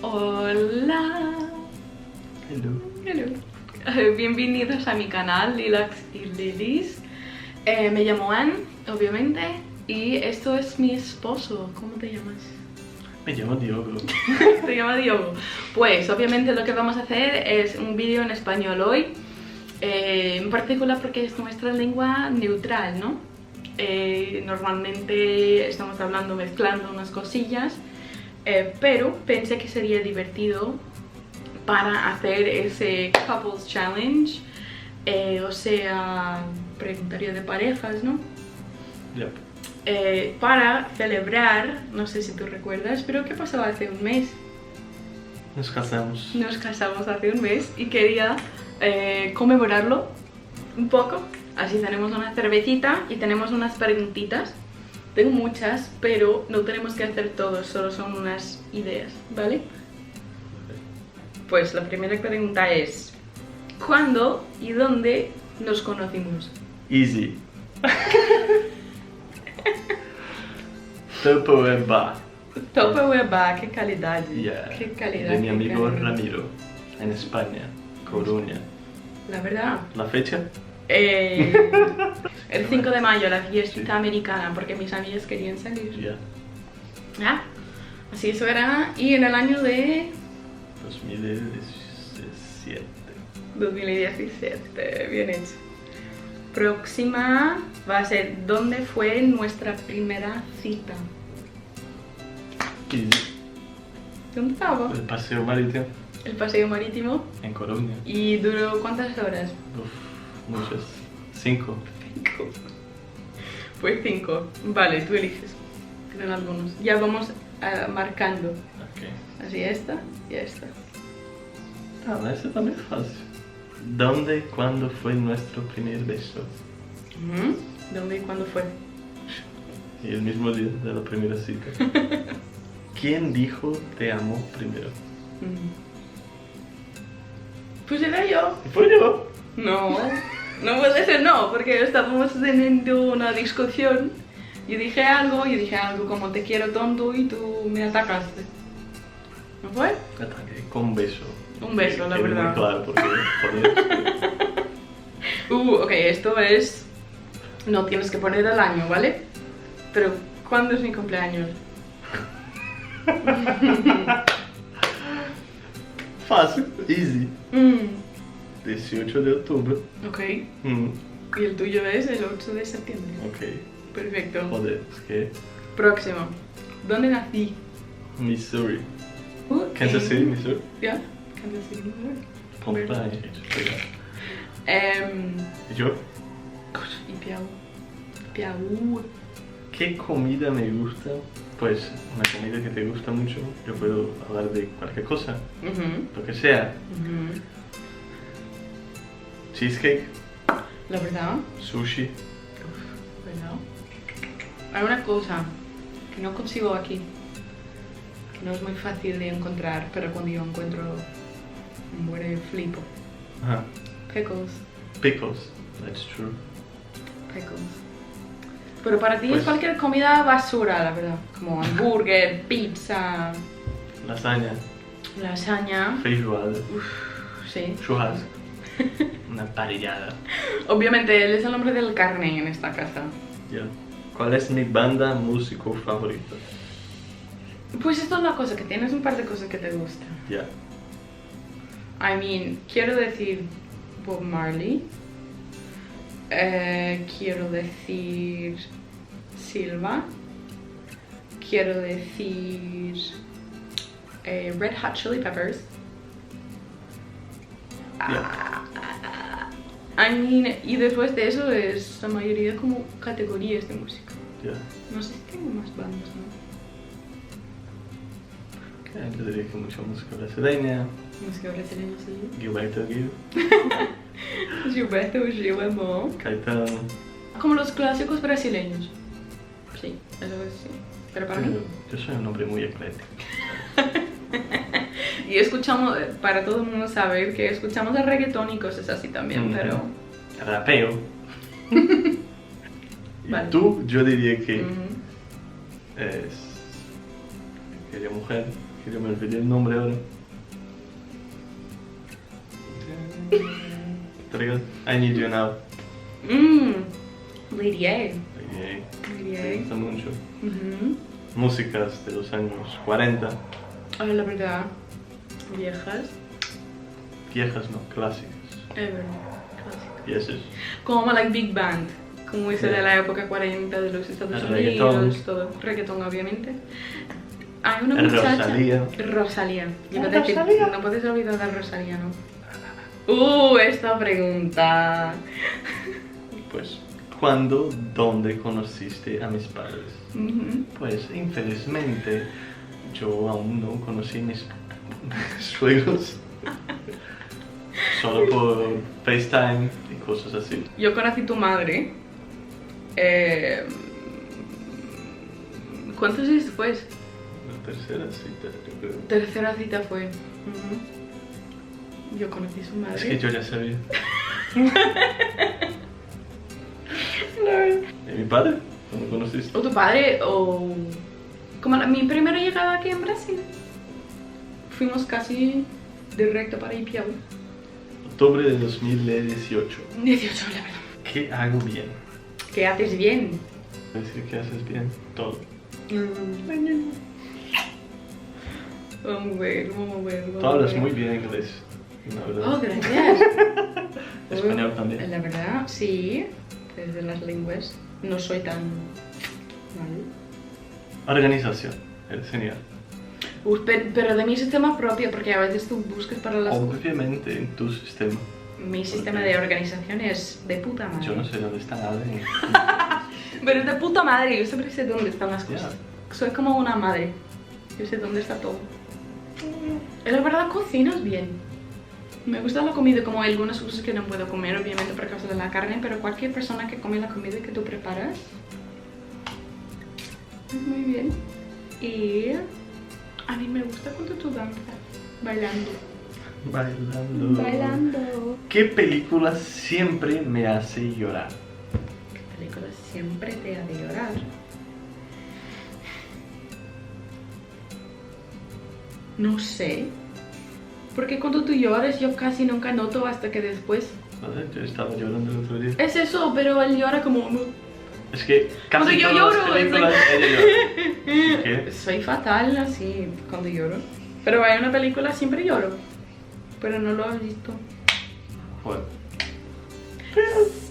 Hola. Hello. Bienvenidos a mi canal Lilacs y Lilies. Me llamo Anne, obviamente, y esto es mi esposo. ¿Cómo te llamas? Me llamo Diogo. Te llama Diogo. Pues obviamente lo que vamos a hacer es un vídeo en español hoy, en particular porque es nuestra lengua neutral, ¿no? Normalmente estamos hablando, mezclando unas cosillas, pero pensé que sería divertido para hacer ese Couples Challenge, o sea, preguntario de parejas, ¿no? Yep. Para celebrar, no sé si tú recuerdas, pero ¿qué pasó hace un mes? Nos casamos. Nos casamos hace un mes y quería conmemorarlo un poco. Así tenemos una cervecita y tenemos unas preguntitas. Tengo muchas, pero no tenemos que hacer todo, solo son unas ideas, ¿vale? Pues la primera pregunta es: ¿cuándo y dónde nos conocimos? Easy. Tupperware Bar. Tupperware Bar, qué calidad. Yeah. Qué calidad. De mi qué amigo calidad. Ramiro, en España, Coruña. La verdad. ¿La fecha? El 5 de mayo, la fiesta americana, porque mis amigas querían salir. Ya. ¿Ah? Así eso era. Y en el año de 2017. 2017, bien hecho. Próxima va a ser: ¿dónde fue nuestra primera cita? Easy. ¿Dónde estaba? El paseo marítimo El paseo marítimo. en Coruña. ¿Y duró cuántas horas? Muchas. 5. 5. Pues 5. Vale, tú eliges. Tienen algunos. Ya vamos marcando. Ok. Así, esta y esta. Ah, ese también es fácil. ¿Dónde y cuándo fue nuestro primer beso? ¿Dónde y cuándo fue? Y el mismo día de la primera cita. ¿Quién dijo te amo primero? Pues era yo. Fue yo. No, no puede ser no, porque estábamos teniendo una discusión. Yo dije algo como te quiero tonto y tú me atacaste. ¿No fue? Ataque con un beso. Un beso, la Quede verdad. muy claro porque Ok, esto es... No tienes que poner el año, ¿vale? Pero, ¿cuándo es mi cumpleaños? Fácil, easy. 18 de octubre. Ok. Mm, Y el tuyo es el 8 de septiembre. ok. Perfecto. Joder, es que Próximo. ¿Dónde nací? Missouri. Ok. Kansas City, Missouri. ¿Ya? Kansas City, Missouri. Pompeia. ¿Y yo? Y Piau. Piau. ¿Qué comida me gusta? Pues una comida que te gusta mucho. Yo puedo hablar de cualquier cosa, lo que sea. Cheesecake, La verdad. sushi. ¿Verdad? Hay una cosa que no consigo aquí, que no es muy fácil de encontrar, pero cuando yo encuentro, muere flipo. Ajá. Pickles. Pickles, that's true. Pickles. Pero para ti Pues- es cualquier comida basura, la verdad. Como hamburger, pizza, Lasaña, lasaña. feijoada, Sí. churrasco. Una parrillada. Obviamente él es el hombre del carne en esta casa. Ya. ¿Cuál es mi banda músico favorita? Pues esto es la cosa, que tienes un par de cosas que te gustan. Ya. I mean, quiero decir Bob Marley. Quiero decir Silva. Quiero decir Red Hot Chili Peppers. I mean, y después de eso es la mayoría como categorías de música. Ya. No sé si tengo más bandas, ¿no? Yo diría que mucha música brasileña. Música brasileña, sí. Gilberto Gil, Gilberto Gil é bom. Caetano. Como los clásicos brasileños. Sí, eso es sí. Pero para mí. Yo soy un hombre muy ecléctico. Y escuchamos, para todo el mundo saber que escuchamos el reggaetón y cosas así también, pero... Rapeo. Y Vale. tú, yo diría que es aquella mujer Que yo me olvidé el nombre ahora. I Need You Now. Lady A. Me gusta mucho. Músicas de los años 40. Ah, la verdad. Viejas. Viejas, no, clásicas. Ever. Clásicas. Y eso es. Como like Big Band. Como ese Sí. de la época 40 de los Estados El Unidos. reggaetón. Todo. Reggaetón, obviamente. Hay una El muchacha. Rosalía. Rosalía. Yo El iba a decir, Rosalía. no puedes olvidar de Rosalía, ¿no? Esta pregunta. Pues, ¿cuándo, dónde conociste a mis padres? Ujú. Pues, infelizmente, yo aún no conocí a mis suegros. Solo por FaceTime y cosas así. Yo conocí tu madre. ¿Cuántos días después? La tercera cita, yo creo. Tercera cita fue. Yo conocí a su madre. Es que yo ya sabía. ¿Y mi padre? ¿Cómo conociste? O tu padre, o... Como mi primera llegada aquí en Brasil. Fuimos casi directo para Ipiau. Octubre de 2018. 18, la verdad. ¿Qué hago bien? ¿Qué haces bien? Decir que haces bien todo. Vamos a ver. Tú hablas muy bien inglés, la verdad. Oh, gracias. Español también. La verdad, sí. Desde las lenguas no soy tan mal. Organización, eres genial. Pero de mi sistema propio, porque a veces tú buscas para las... Obviamente en tu sistema. Mi sistema de organización es de puta madre. Yo no sé dónde está nada. Pero es de puta madre, yo siempre sé dónde están las cosas. Ya. Soy como una madre. Yo sé dónde está todo. La verdad, cocinas bien. Me gusta la comida, como hay algunas cosas que no puedo comer, obviamente por causa de la carne, pero cualquier persona que come la comida que tú preparas es muy bien. Y a mí me gusta cuando tú danzas, bailando. Bailando. ¿Qué película siempre me hace llorar? ¿Qué película siempre te hace llorar? No sé. Porque cuando tú lloras yo casi nunca noto hasta que después... ¿Vale? Yo estaba llorando el otro día. Es eso, pero él llora como... Es que casi Cuando yo todas lloro, las películas ella llora. ¿Qué? Soy fatal así cuando lloro. Pero hay una película siempre lloro. Pero no lo has visto. Bueno.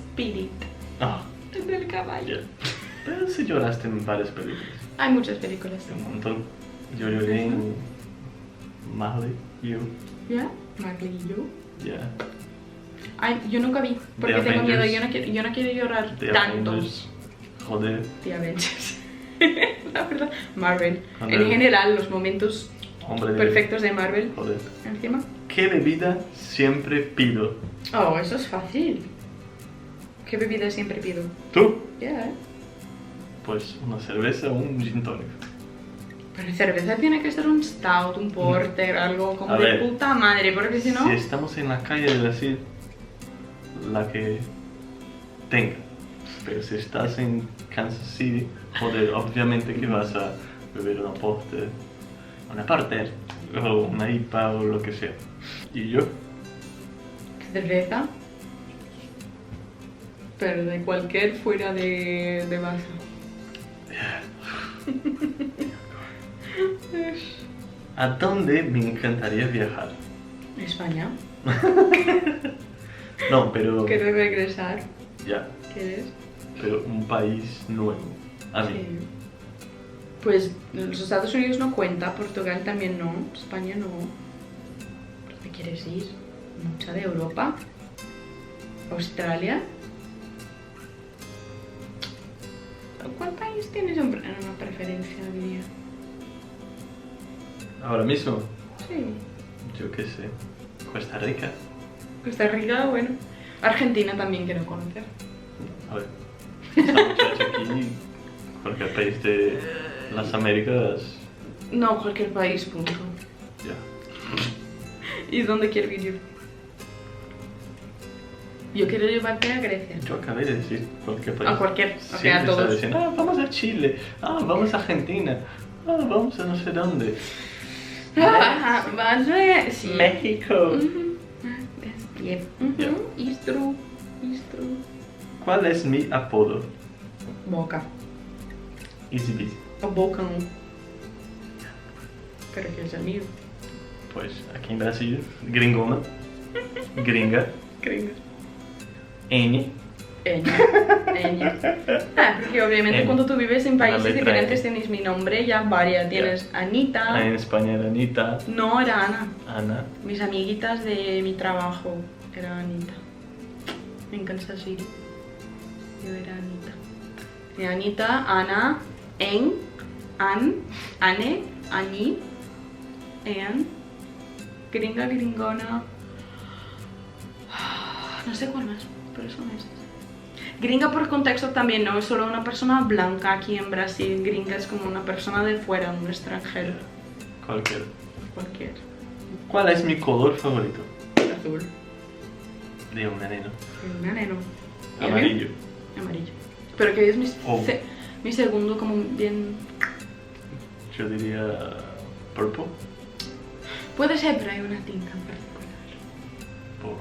Spirit. Ah, Es del caballo. ya. Pero sí lloraste en varias películas. Hay muchas películas. Un montón. Yo lloré en Marley, You. ¿Ya? Marley y yo. Ya. Ay, yo nunca vi. Porque The tengo miedo. Avengers. Yo no quiero llorar The tanto. Avengers. Joder. The Avengers. La verdad. Marvel. Joder. En general, los momentos Hombre de... perfectos de Marvel. Joder. Encima. ¿Qué bebida siempre pido? Oh, eso es fácil. ¿Qué bebida siempre pido? ¿Tú? Ya. Pues una cerveza o un gin tonic. Pero cerveza tiene que ser un stout, un porter, algo como A de ver. puta madre, porque si no... Si estamos en la calle de Brasil, la que tenga. Pero si estás en Kansas City, joder, obviamente que vas a beber una porter, una porter, o una IPA o lo que sea. ¿Y yo? Cerveza. Pero de cualquier fuera de vaso. ¿A dónde me encantaría viajar? España. No, pero... Quiero regresar. Ya, ¿Quieres? pero un país nuevo. A mí. Sí. Pues los Estados Unidos no cuenta, Portugal también no, España no. ¿Dónde quieres ir? Mucha de Europa. Australia. ¿Cuál país tienes una preferencia, diría? Ahora mismo, Sí. yo qué sé, Costa Rica. Costa Rica, bueno. Argentina también quiero conocer. A ver, esa muchacha aquí, cualquier país de las Américas, No, cualquier país, punto. ya. ¿Y dónde quiero ir yo? Yo quiero llevarte a Grecia. Yo acabé de decir cualquier país. A cualquier, ok, Siempre a todos. está diciendo, vamos a Chile, vamos a Argentina, vamos a no sé dónde. Vale, sí. México. Bien. Yeah. It's true. It's true. ¿Cuál es mi apodo? Boca. Easy peasy. O boca. Pero que es el mío. Pues aquí en Brasil, gringona, gringa, Gringa. ñ. Enya. Porque obviamente Enya. cuando tú vives en países La letra diferentes N. tienes mi nombre ya varias. Tienes Anita. En España era Anita, No, era Ana. Ana. Mis amiguitas de mi trabajo eran Anita. En Kansas City. Yo era Anita. Y Anita, Ana, En, An, Ane, Ani, En, Gringa, Gringona. No sé cuál más, pero son esas. Gringa por contexto también no es solo una persona blanca aquí en Brasil. Gringa es como una persona de fuera, un extranjero. Cualquier. Cualquier. ¿Cuál es mi color favorito? Azul. De un enano. Un enano. ¿Y el mío? Amarillo. Amarillo. Pero que es Oh. mi segundo como bien... Yo diría purple. Puede ser, pero hay una tinta en particular. Por...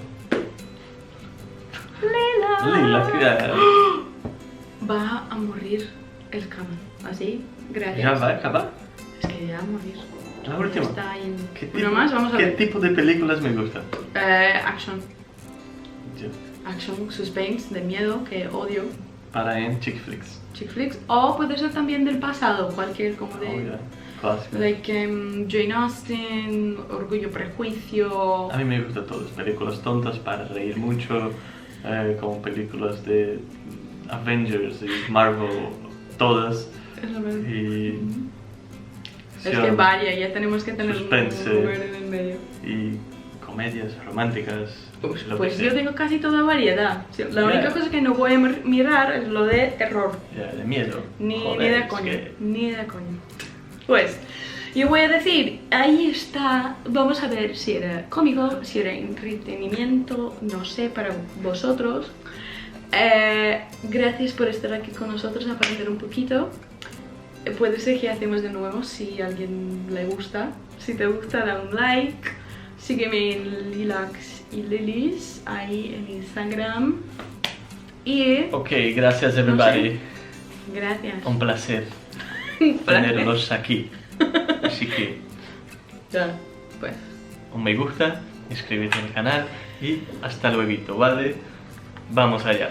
Lila. Lila, que Va a morir el cama. Así, gracias. ya va a acabar. Es que ya va a morir. La última. Está ahí en... ¿Qué Una más, vamos a ¿Qué ver. tipo de películas me gustan? Action. Yo, Action, suspense, de miedo, que odio. para en chick flicks. Chick flicks. O puede ser también del pasado, cualquier como de... Oh, ya. Clásico. Like Jane Austen, Orgullo, Prejuicio. A mí me gustan todas. Películas tontas para reír mucho. Como películas de Avengers y Marvel. Todas. Es lo mismo. Y... Es que varia, ya tenemos que tener Suspense. un lugar en el medio. Y comedias románticas. lo Pues que yo sea. tengo casi toda variedad. La Yeah. única cosa que no voy a mirar es lo de terror. Ya, de miedo. Ni Joder, de es coño. que- Ni de coño. Pues, yo voy a decir, ahí está. Vamos a ver si era cómico, si era entretenimiento, no sé, para vosotros. Gracias por estar aquí con nosotros, aprender un poquito. Puede ser que hacemos de nuevo si a alguien le gusta. Si te gusta, da un like. Sígueme en Lilacs y Lilies ahí en Instagram. Y Ok, gracias everybody. gracias. Un placer Placer. tenerlos aquí. Así que Ya, pues. un me gusta, inscríbete en el canal y hasta luego, ¿vale? Vamos allá.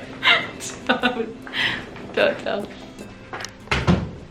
Chao, chao.